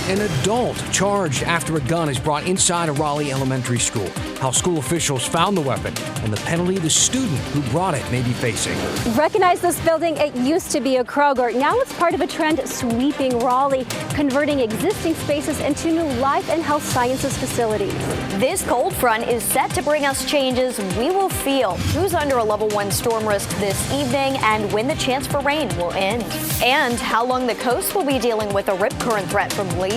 An adult charged after a gun is brought inside a Raleigh elementary school. How school officials found the weapon and the penalty the student who brought it may be facing. Recognize this building? It used to be a Kroger. Now it's part of a trend sweeping Raleigh, converting existing spaces into new life and health sciences facilities. This cold front is set to bring us changes we will feel. Who's under a level 1 storm risk this evening and when the chance for rain will end. And how long the coast will be dealing with a rip current threat from Lee.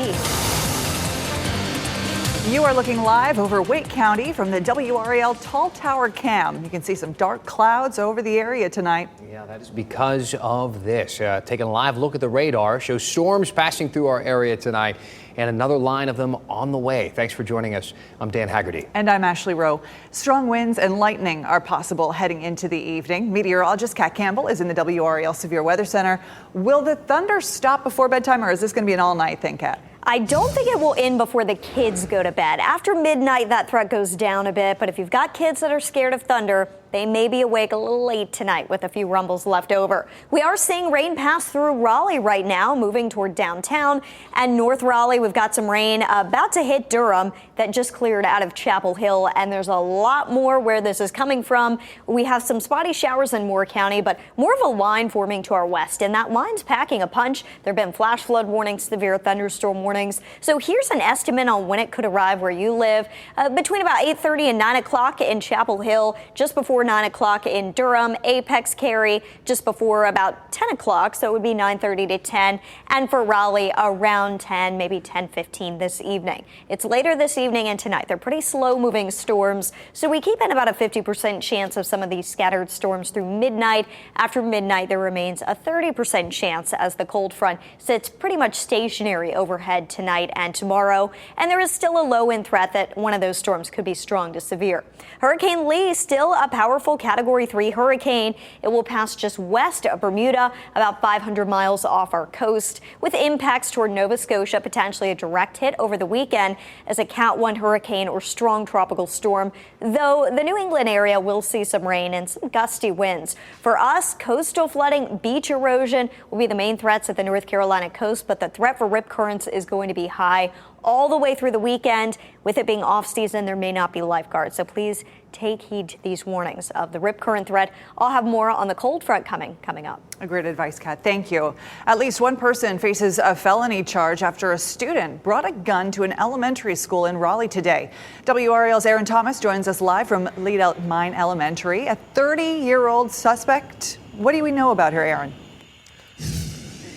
You are looking live over Wake County from the WRAL Tall Tower Cam. You can see some dark clouds over the area tonight. Yeah, that is because of this. Taking a live look at the radar shows storms passing through our area tonight and another line of them on the way. Thanks for joining us. I'm Dan Haggerty. And I'm Ashley Rowe. Strong winds and lightning are possible heading into the evening. Meteorologist Kat Campbell is in the WRAL Severe Weather Center. Will the thunder stop before bedtime, or is this going to be an all-night thing, Kat? I don't think it will end before the kids go to bed. After midnight, that threat goes down a bit, but if you've got kids that are scared of thunder, they may be awake a little late tonight with a few rumbles left over. We are seeing rain pass through Raleigh right now, moving toward downtown and North Raleigh. We've got some rain about to hit Durham that just cleared out of Chapel Hill, and there's a lot more where this is coming from. We have some spotty showers in Moore County, but more of a line forming to our west, and that line's packing a punch. There have been flash flood warnings, severe thunderstorm warnings. So here's an estimate on when it could arrive where you live. Between about 8:30 and 9 o'clock in Chapel Hill, just before 9 o'clock in Durham, Apex, Cary, just before about 10 o'clock, so it would be 9:30 to 10, and for Raleigh around 10, maybe 10:15 this evening. It's later this evening and tonight. They're pretty slow-moving storms, so we keep in about a 50% chance of some of these scattered storms through midnight. After midnight, there remains a 30% chance as the cold front sits pretty much stationary overhead tonight and tomorrow, and there is still a low-end threat that one of those storms could be strong to severe. Hurricane Lee, still a powerful Category 3 hurricane. It will pass just west of Bermuda, about 500 miles off our coast, with impacts toward Nova Scotia, potentially a direct hit over the weekend as a Cat 1 hurricane or strong tropical storm, though the New England area will see some rain and some gusty winds. For us, coastal flooding, beach erosion will be the main threats at the North Carolina coast, but the threat for rip currents is going to be high all the way through the weekend. With it being off season, there may not be lifeguards, so please take heed to these warnings of the rip current threat. I'll have more on the cold front coming up. Great advice, Kat. Thank you. At least one person faces a felony charge after a student brought a gun to an elementary school in Raleigh today. WRAL's Aaron Thomas joins us live from Lead Mine Elementary. A 30-year-old suspect. What do we know about her, Aaron?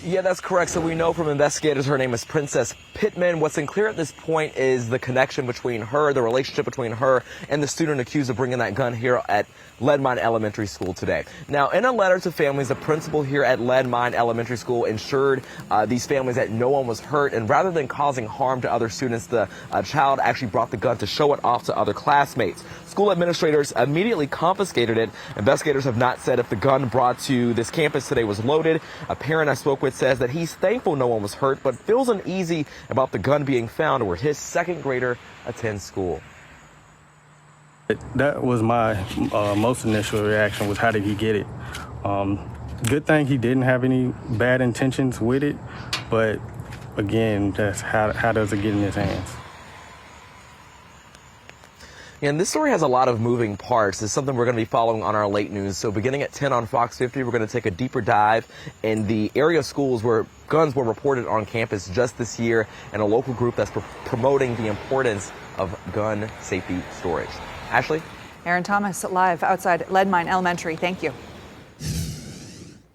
Yeah, that's correct. So we know from investigators her name is Princess Pittman. What's unclear at this point is the connection between her, the relationship between her and the student accused of bringing that gun here at Lead Mine Elementary School today. Now, in a letter to families, the principal here at Lead Mine Elementary School ensured these families that no one was hurt, and rather than causing harm to other students, the child actually brought the gun to show it off to other classmates. School administrators immediately confiscated it. Investigators have not said if the gun brought to this campus today was loaded. A parent I spoke with says that he's thankful no one was hurt, but feels uneasy about the gun being found where his second grader attends school. That was my most initial reaction, was how did he get it? Good thing he didn't have any bad intentions with it, but again, that's how does it get in his hands? And this story has a lot of moving parts. It's something we're going to be following on our late news. So beginning at 10 on Fox 50, we're going to take a deeper dive in the area of schools where guns were reported on campus just this year, and a local group that's promoting the importance of gun safety storage. Ashley? Aaron Thomas live outside Lead Mine Elementary. Thank you.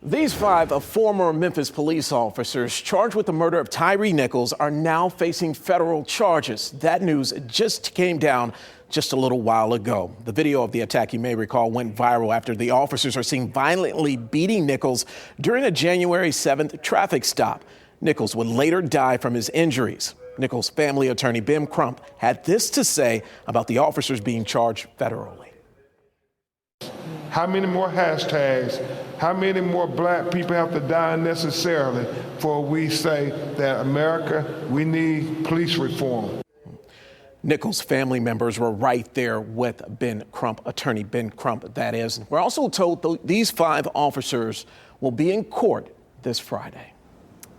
These 5 former Memphis police officers charged with the murder of Tyree Nichols are now facing federal charges. That news just came down just a little while ago. The video of the attack, you may recall, went viral after the officers are seen violently beating Nichols during a January 7th traffic stop. Nichols would later die from his injuries. Nichols' family attorney, Ben Crump, had this to say about the officers being charged federally. How many more hashtags, how many more black people have to die unnecessarily before we say that America, we need police reform? Nichols' family members were right there with Ben Crump, attorney Ben Crump, that is. We're also told these 5 officers will be in court this Friday.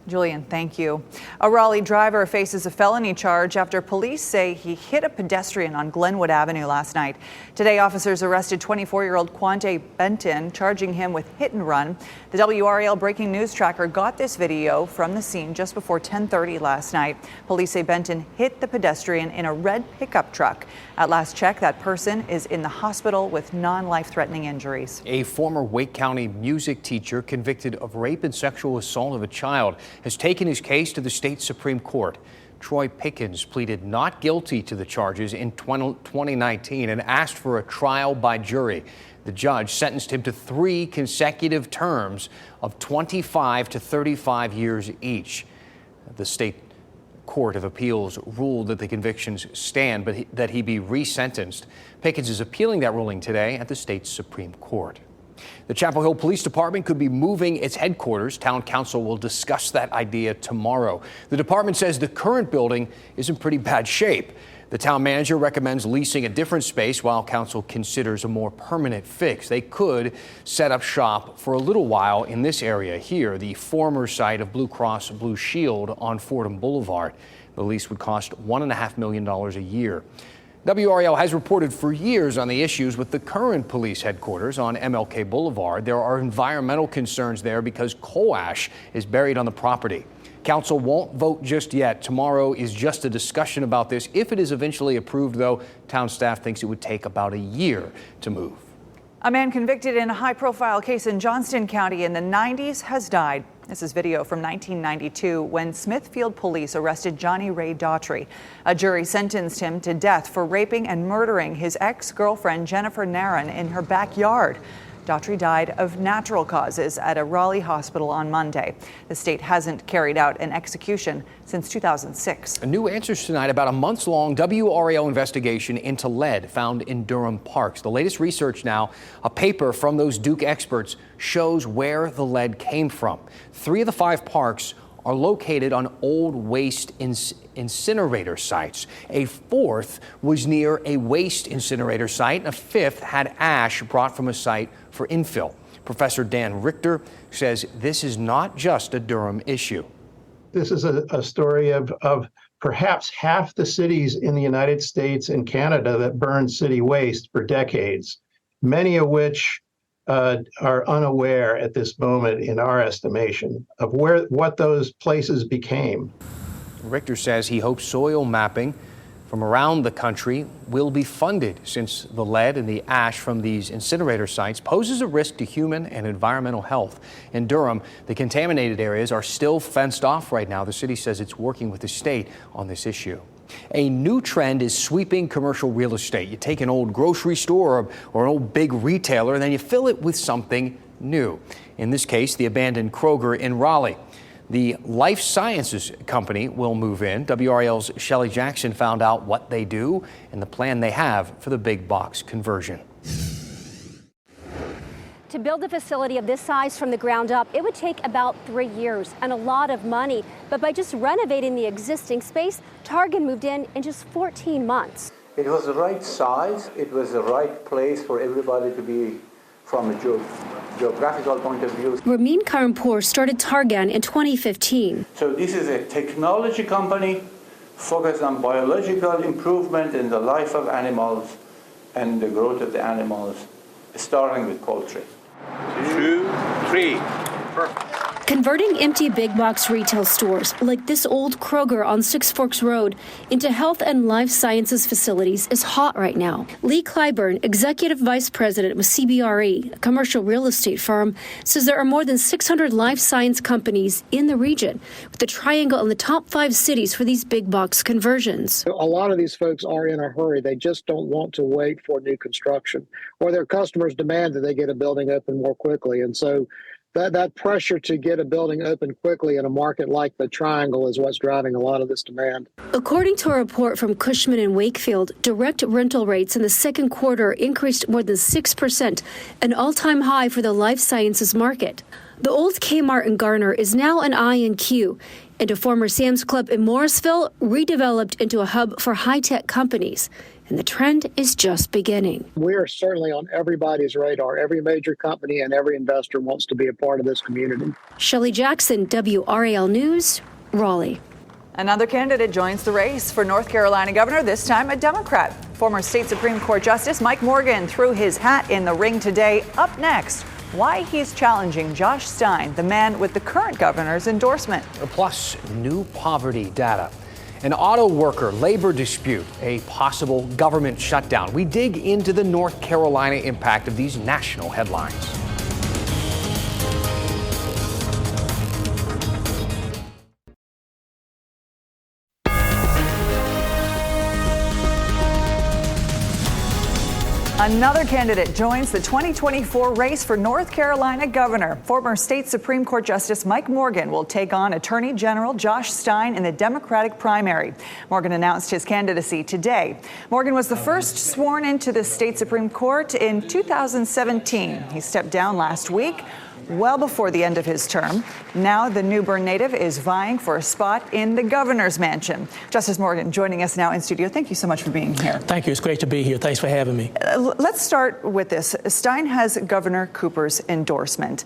Julian, thank you. A Raleigh driver faces a felony charge after police say he hit a pedestrian on Glenwood Avenue last night. Today, officers arrested 24-year-old Quante Benton, charging him with hit and run. The WRAL breaking news tracker got this video from the scene just before 10:30 last night. Police say Benton hit the pedestrian in a red pickup truck. At last check, that person is in the hospital with non-life-threatening injuries. A former Wake County music teacher convicted of rape and sexual assault of a child has taken his case to the state Supreme Court. Troy Pickens pleaded not guilty to the charges in 2019 and asked for a trial by jury. The judge sentenced him to 3 consecutive terms of 25 to 35 years each. The state Court of Appeals ruled that the convictions stand, but that he be resentenced. Pickens is appealing that ruling today at the state Supreme Court. The Chapel Hill Police Department could be moving its headquarters. Town Council will discuss that idea tomorrow. The department says the current building is in pretty bad shape. The town manager recommends leasing a different space while council considers a more permanent fix. They could set up shop for a little while in this area here, the former site of Blue Cross Blue Shield on Fordham Boulevard. The lease would cost $1.5 million a year. WRAL has reported for years on the issues with the current police headquarters on MLK Boulevard. There are environmental concerns there because coal ash is buried on the property. Council won't vote just yet. Tomorrow is just a discussion about this. If it is eventually approved, though, town staff thinks it would take about a year to move. A man convicted in a high-profile case in Johnston County in the 90s has died. This is video from 1992 when Smithfield police arrested Johnny Ray Daughtry. A jury sentenced him to death for raping and murdering his ex-girlfriend Jennifer Nairn in her backyard. Daughtry died of natural causes at a Raleigh hospital on Monday. The state hasn't carried out an execution since 2006. New answers tonight about a months-long WRAL investigation into lead found in Durham parks. The latest research now, a paper from those Duke experts, shows where the lead came from. 3 of the 5 parks are located on old waste incinerator sites. A 4th was near a waste incinerator site, and a 5th had ash brought from a site for infill. Professor Dan Richter says this is not just a Durham issue. This is a story of perhaps half the cities in the United States and Canada that burn city waste for decades, many of which are unaware at this moment, in our estimation, of what those places became. Richter says he hopes soil mapping from around the country will be funded, since the lead and the ash from these incinerator sites poses a risk to human and environmental health. In Durham, the contaminated areas are still fenced off right now. The city says it's working with the state on this issue. A new trend is sweeping commercial real estate. You take an old grocery store or an old big retailer, and then you fill it with something new. In this case, the abandoned Kroger in Raleigh. The life sciences company will move in. WRAL's Shelley Jackson found out what they do and the plan they have for the big box conversion. To build a facility of this size from the ground up, it would take about 3 years and a lot of money. But by just renovating the existing space, Target moved in just 14 months. It was the right size. It was the right place for everybody to be from a geographical point of view. Ramin Karimpour started Targan in 2015. So this is a technology company focused on biological improvement in the life of animals and the growth of the animals, starting with poultry. 2, 3. Perfect. Converting empty big box retail stores like this old Kroger on Six Forks Road into health and life sciences facilities is hot right now. Lee Clyburn, executive vice president with CBRE, a commercial real estate firm, says there are more than 600 life science companies in the region, with the triangle in the top 5 cities for these big box conversions. A lot of these folks are in a hurry. They just don't want to wait for new construction, or their customers demand that they get a building open more quickly. And so that pressure to get a building open quickly in a market like the Triangle is what's driving a lot of this demand. According to a report from Cushman & Wakefield, direct rental rates in the second quarter increased more than 6%, an all-time high for the life sciences market. The old Kmart in Garner is now an I&Q, and a former Sam's Club in Morrisville redeveloped into a hub for high-tech companies. and the trend is just beginning. We're certainly on everybody's radar. Every major company and every investor wants to be a part of this community. Shelley Jackson, WRAL News, Raleigh. Another candidate joins the race for North Carolina governor, this time a Democrat. Former state Supreme Court Justice Mike Morgan threw his hat in the ring today. Up next, why he's challenging Josh Stein, the man with the current governor's endorsement. Plus, new poverty data. An auto worker labor dispute, a possible government shutdown. We dig into the North Carolina impact of these national headlines. Another candidate joins the 2024 race for North Carolina governor. Former state Supreme Court Justice Mike Morgan will take on Attorney General Josh Stein in the Democratic primary. Morgan announced his candidacy today. Morgan was the first sworn into the state Supreme Court in 2017. He stepped down last week, well before the end of his term. Now the New Bern native is vying for a spot in the governor's mansion. Justice Morgan joining us now in studio. Thank you so much for being here. Thank you. It's great to be here. Thanks for having me. Let's start with this. Stein has Governor Cooper's endorsement.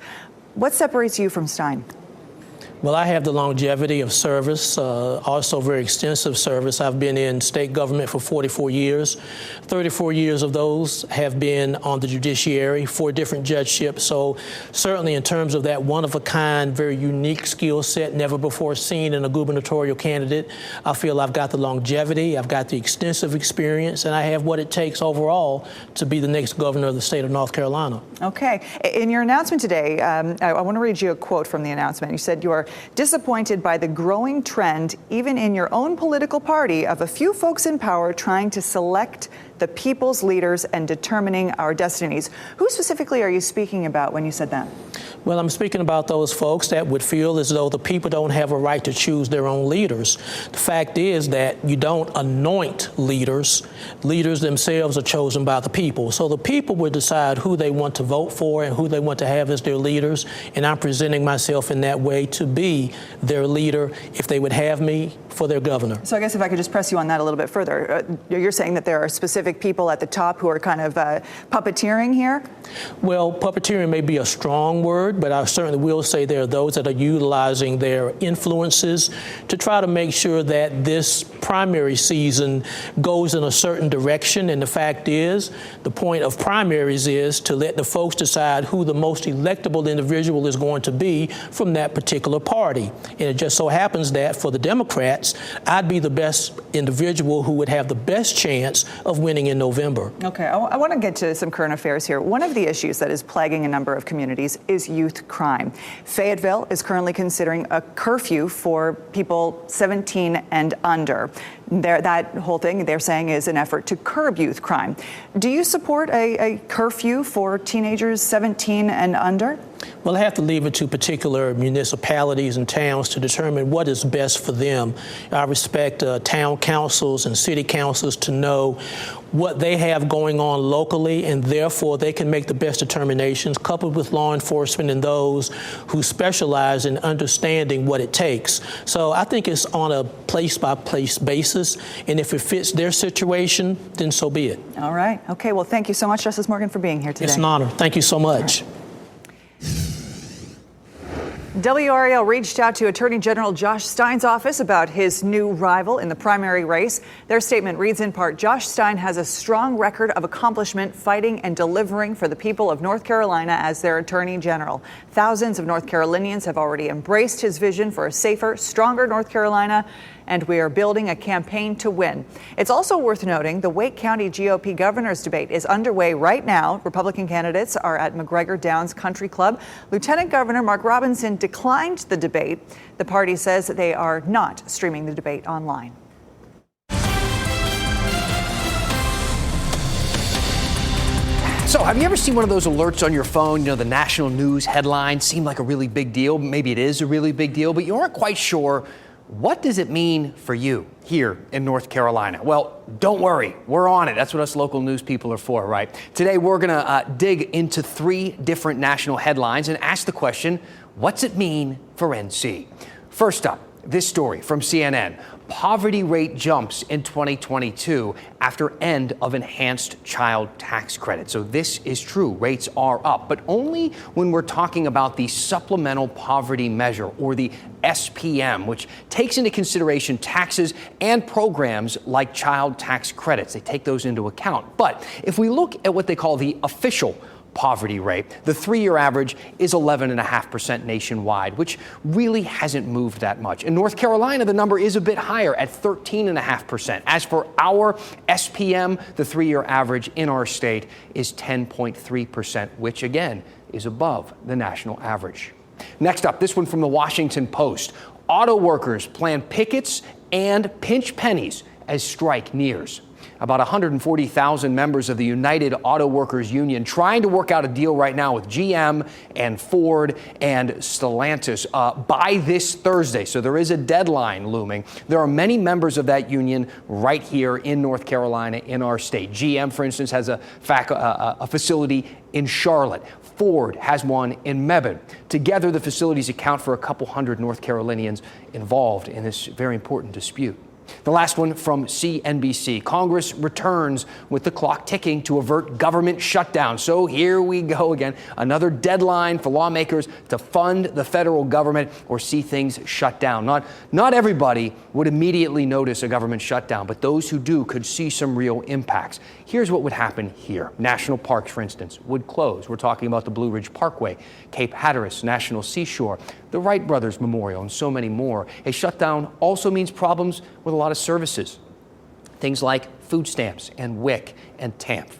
What separates you from Stein? Well, I have the longevity of service, also very extensive service. I've been in state government for 44 years. 34 years of those have been on the judiciary, 4 different judgeships. So certainly in terms of that one-of-a-kind, very unique skill set, never before seen in a gubernatorial candidate, I feel I've got the longevity, I've got the extensive experience, and I have what it takes overall to be the next governor of the state of North Carolina. Okay. In your announcement today, I want to read you a quote from the announcement. You said you are disappointed by the growing trend, even in your own political party, of a few folks in power trying to select the people's leaders and determining our destinies. Who specifically are you speaking about when you said that? Well, I'm speaking about those folks that would feel as though the people don't have a right to choose their own leaders. The fact is that you don't anoint leaders. Leaders themselves are chosen by the people. So the people would decide who they want to vote for and who they want to have as their leaders. And I'm presenting myself in that way to be their leader if they would have me for their governor. So I guess if I could just press you on that a little bit further. You're saying that there are specific people at the top who are kind of puppeteering here? Well, puppeteering may be a strong word, but I certainly will say there are those that are utilizing their influences to try to make sure that this primary season goes in a certain direction. And the fact is, the point of primaries is to let the folks decide who the most electable individual is going to be from that particular party. And it just so happens that for the Democrats, I'd be the best individual who would have the best chance of winning in November. Okay, I want to get to some current affairs here. One of the issues that is plaguing a number of communities is youth crime. Fayetteville is currently considering a curfew for people 17 and under. That whole thing, they're saying, is an effort to curb youth crime. Do you support a curfew for teenagers 17 and under? Well, I have to leave it to particular municipalities and towns to determine what is best for them. I respect town councils and city councils to know what they have going on locally, and therefore they can make the best determinations, coupled with law enforcement and those who specialize in understanding what it takes. So I think it's on a place-by-place basis, and if it fits their situation, then so be it. All right. Okay, well, thank you so much, Justice Morgan, for being here today. It's an honor. Thank you so much. WRAL reached out to Attorney General Josh Stein's office about his new rival in the primary race. Their statement reads in part, Josh Stein has a strong record of accomplishment fighting and delivering for the people of North Carolina as their Attorney General. Thousands of North Carolinians have already embraced his vision for a safer, stronger North Carolina, and we are building a campaign to win. It's also worth noting the Wake County GOP governor's debate is underway right now. Republican candidates are at McGregor Downs Country Club. Lieutenant Governor Mark Robinson declined the debate. The party says they are not streaming the debate online. So, have you ever seen one of those alerts on your phone? You know, the national news headlines seem like a really big deal. Maybe it is a really big deal, but you aren't quite sure. What does it mean for you here in North Carolina? Well, don't worry. We're on it. That's what us local news people are for, right? Today, we're going to dig into 3 different national headlines and ask the question, what's it mean for NC? First up, this story from CNN. Poverty rate jumps in 2022 after end of enhanced child tax credit. So this is true. Rates are up, but only when we're talking about the supplemental poverty measure, or the SPM, which takes into consideration taxes and programs like child tax credits. They take those into account. But if we look at what they call the official poverty rate, the 3-year average is 11.5% nationwide, which really hasn't moved that much. In North Carolina, the number is a bit higher at 13.5%. As for our SPM, the 3-year average in our state is 10.3%, which again is above the national average. Next up, this one from the Washington Post. Auto workers plan pickets and pinch pennies as strike nears. About 140,000 members of the United Auto Workers Union trying to work out a deal right now with GM and Ford and Stellantis by this Thursday. So there is a deadline looming. There are many members of that union right here in North Carolina, in our state. GM, for instance, has a facility in Charlotte. Ford has one in Mebane. Together, the facilities account for a couple hundred North Carolinians involved in this very important dispute. The last one from CNBC. Congress returns with the clock ticking to avert government shutdown. So here we go again. Another deadline for lawmakers to fund the federal government or see things shut down. Not everybody would immediately notice a government shutdown, but those who do could see some real impacts. Here's what would happen here. National parks, for instance, would close. We're talking about the Blue Ridge Parkway, Cape Hatteras National Seashore, the Wright Brothers Memorial, and so many more. A shutdown also means problems with a lot of services, things like food stamps and WIC and TAMF.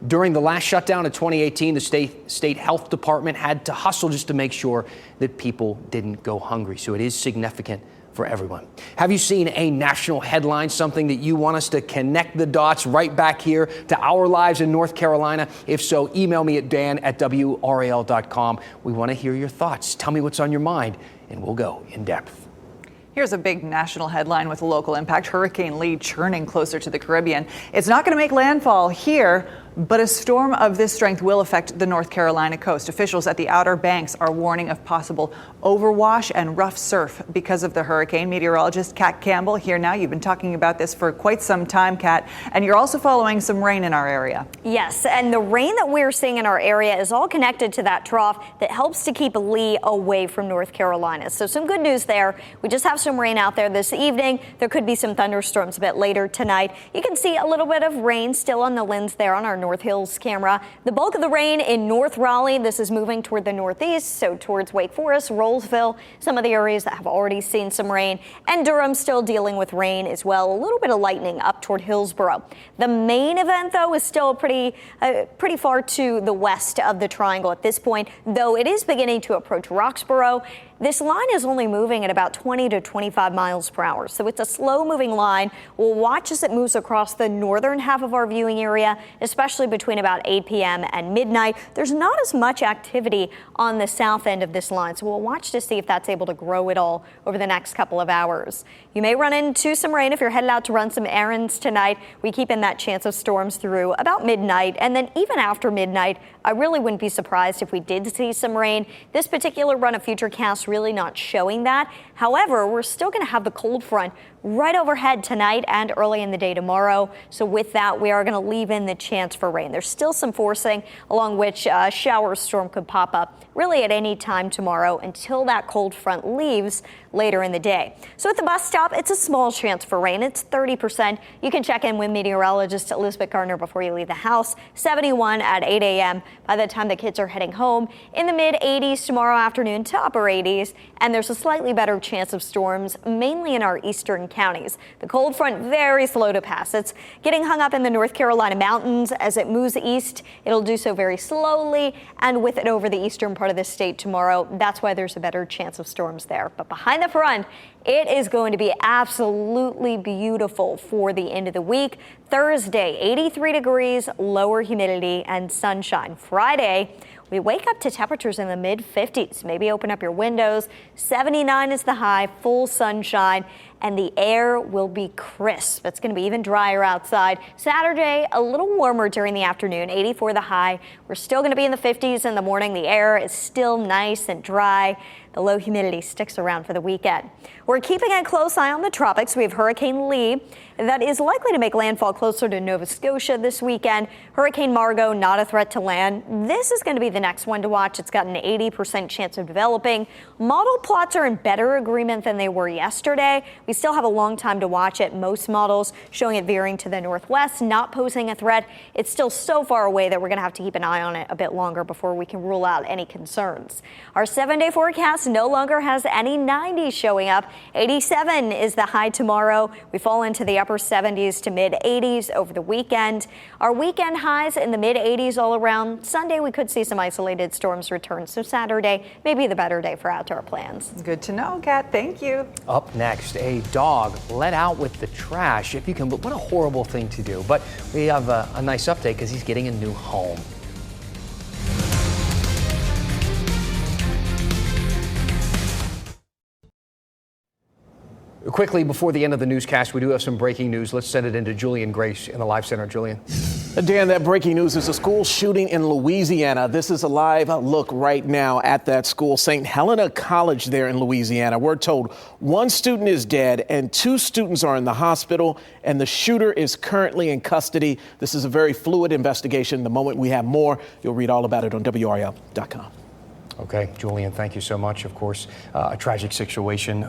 During the last shutdown in 2018, the state health department had to hustle just to make sure that people didn't go hungry. So it is significant for everyone. Have you seen a national headline, something that you want us to connect the dots right back here to our lives in North Carolina? If so, email me at dan@WRAL.com. We want to hear your thoughts. Tell me what's on your mind, and we'll go in depth. Here's a big national headline with local impact. Hurricane Lee churning closer to the Caribbean. It's not going to make landfall here, but a storm of this strength will affect the North Carolina coast. Officials at the Outer Banks are warning of possible overwash and rough surf because of the hurricane. Meteorologist Kat Campbell here now. You've been talking about this for quite some time, Kat, and you're also following some rain in our area. Yes, and the rain that we're seeing in our area is all connected to that trough that helps to keep Lee away from North Carolina. So some good news there. We just have some rain out there this evening. There could be some thunderstorms a bit later tonight. You can see a little bit of rain still on the lens there on our North Hills camera. The bulk of the rain in North Raleigh. This is moving toward the northeast, so towards Wake Forest, Rollsville, some of the areas that have already seen some rain, and Durham still dealing with rain as well. A little bit of lightning up toward Hillsborough. The main event, though, is still pretty far to the west of the triangle at this point, though it is beginning to approach Roxborough. This line is only moving at about 20 to 25 miles per hour, so it's a slow-moving line. We'll watch as it moves across the northern half of our viewing area, especially between about 8 p.m. and midnight. There's not as much activity on the south end of this line, so we'll watch to see if that's able to grow at all over the next couple of hours. You may run into some rain if you're headed out to run some errands tonight. We keep in that chance of storms through about midnight, and then even after midnight, I really wouldn't be surprised if we did see some rain. This particular run of Futurecast really not showing that. However, we're still going to have the cold front right overhead tonight and early in the day tomorrow. So with that, we are going to leave in the chance for rain. There's still some forcing along which a shower storm could pop up really at any time tomorrow until that cold front leaves later in the day. So at the bus stop, it's a small chance for rain. It's 30%. You can check in with meteorologist Elizabeth Gardner before you leave the house. 71 at 8 a.m. by the time the kids are heading home. In the mid 80s tomorrow afternoon to upper 80s. And there's a slightly better chance of storms, mainly in our eastern counties. The cold front very slow to pass. It's getting hung up in the North Carolina mountains. As it moves east, it'll do so very slowly, and with it over the eastern part of the state tomorrow. That's why there's a better chance of storms there. But behind the front, it is going to be absolutely beautiful for the end of the week. Thursday, 83 degrees, lower humidity and sunshine. Friday, we wake up to temperatures in the mid 50s. Maybe open up your windows. 79 is the high, full sunshine. and the air will be crisp. It's going to be even drier outside. Saturday, a little warmer during the afternoon, 84 the high. We're still going to be in the 50s in the morning. The air is still nice and dry. The low humidity sticks around for the weekend. We're keeping a close eye on the tropics. We have Hurricane Lee that is likely to make landfall closer to Nova Scotia this weekend. Hurricane Margot, not a threat to land. This is going to be the next one to watch. It's got an 80% chance of developing. Model plots are in better agreement than they were yesterday. We still have a long time to watch it. Most models showing it veering to the northwest, not posing a threat. It's still so far away that we're going to have to keep an eye on it a bit longer before we can rule out any concerns. Our 7-day forecast no longer has any 90s showing up. 87 is the high tomorrow. We fall into the upper 70s to mid 80s over the weekend. Our weekend highs in the mid 80s all around. Sunday, we could see some isolated storms return. So Saturday may be the better day for outdoor plans. Good to know, Kat. Thank you. Up next, a dog let out with the trash. If you can, but what a horrible thing to do. But we have a nice update because he's getting a new home. Quickly, before the end of the newscast, we do have some breaking news. Let's send it into Julian Grace in the Live Center. Julian. Dan, that breaking news is a school shooting in Louisiana. This is a live look right now at that school, St. Helena College there in Louisiana. We're told one student is dead and 2 students are in the hospital, and the shooter is currently in custody. This is a very fluid investigation. The moment we have more, you'll read all about it on WRAL.com. Okay, Julian, thank you so much. Of course, a tragic situation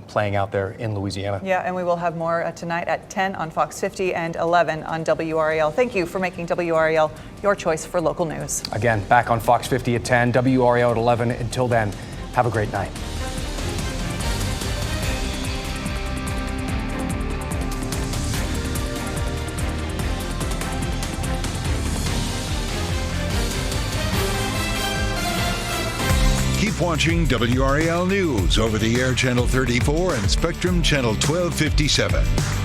playing out there in Louisiana. Yeah, and we will have more tonight at 10 on Fox 50 and 11 on WRAL. Thank you for making WRAL your choice for local news. Again, back on Fox 50 at 10, WRAL at 11. Until then, have a great night. Keep watching WRAL News over the air Channel 34 and Spectrum Channel 1257.